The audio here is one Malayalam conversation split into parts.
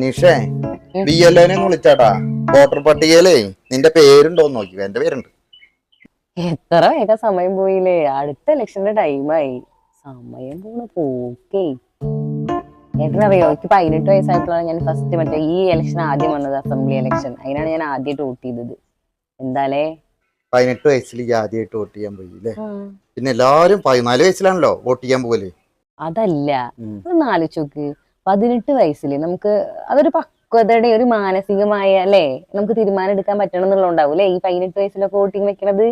നിഷേ ബി എൽ ഒനെ വിളിച്ചാട്ടാ. വോട്ടർ പട്ടികയിലേ നിന്റെ പേരുണ്ടോന്ന് നോക്കി. എന്റെ പേരുണ്ട്. എത്ര വേഗം സമയം പോയില്ലേ. അടുത്ത ഇലക്ഷന്റെ ടൈമായി. സമയം പോക്കേ. ഏട്ടനറിയോ, എനിക്ക് 18 വയസ്സായപ്പോഴാണ് ഞാൻ ഫസ്റ്റ് മറ്റേ ഈ ഇലക്ഷൻ ആദ്യം വന്നത്, അസംബ്ലി ഇലക്ഷൻ. അതിനാണ് ഞാൻ ആദ്യമായിട്ട് വോട്ട് ചെയ്തത്. എന്താലേ 18 വയസ്സിൽ ആദ്യമായിട്ട് വോട്ട് ചെയ്യാൻ പോയി അല്ലേ? പിന്നെ എല്ലാരും 14 വയസ്സിലാണല്ലോ വോട്ട് ചെയ്യാൻ പോലെ. അതല്ല, ഒന്ന് ആലോചിച്ചോക്ക്. 18 വയസ്സില് നമുക്ക് അതൊരു പക്വതയുടെ ഒരു മാനസികമായ അല്ലേ, നമുക്ക് തീരുമാനം എടുക്കാൻ പറ്റണം എന്നുള്ളതുണ്ടാവും അല്ലെ. ഈ 18 വയസ്സിലൊക്കെ വോട്ടിങ് വെക്കണത്.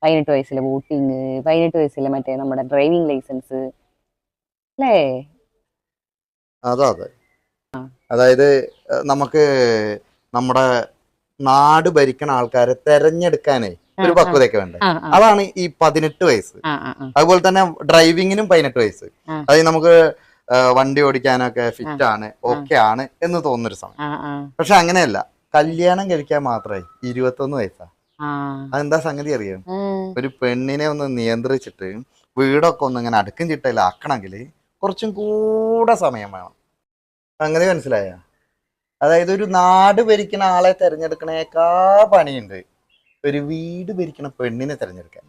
18 വയസ്സിലെ വോട്ടിങ്, 18 വയസ്സിലെ മറ്റേ നമ്മുടെ ഡ്രൈവിംഗ് ലൈസൻസ് അല്ലേ. അതെ. അതായത് നമുക്ക് നമ്മുടെ നാട് ഭരിക്കണ ആൾക്കാരെ തെരഞ്ഞെടുക്കാനേ ഒരു പക്വതയൊക്കെ വേണ്ടേ. അതാണ് ഈ 18 വയസ്സ്. അതുപോലെ തന്നെ ഡ്രൈവിങ്ങിനും 18 വയസ്സ്. അതായത് നമുക്ക് വണ്ടി ഓടിക്കാനൊക്കെ ഫിറ്റ് ആണ്, ഓക്കെ ആണ് എന്ന് തോന്നുന്നൊരു സമയം. പക്ഷെ അങ്ങനെയല്ല, കല്യാണം കഴിക്കാൻ മാത്രമേ 21 വയസ്സാ. അതെന്താ സംഗതി അറിയാം? ഒരു പെണ്ണിനെ ഒന്ന് നിയന്ത്രിച്ചിട്ട് വീടൊക്കെ ഒന്ന് ഇങ്ങനെ അടുക്കും ചിട്ടയിലാക്കണമെങ്കിൽ കുറച്ചും കൂടെ സമയം വേണം. സംഗതി മനസ്സിലായ? അതായത് ഒരു നാട് ഭരിക്കുന്ന ആളെ തെരഞ്ഞെടുക്കണേക്കാ പണിയുണ്ട് ഒരു വീട് ഭരിക്കണ പെണ്ണിനെ തെരഞ്ഞെടുക്കാൻ.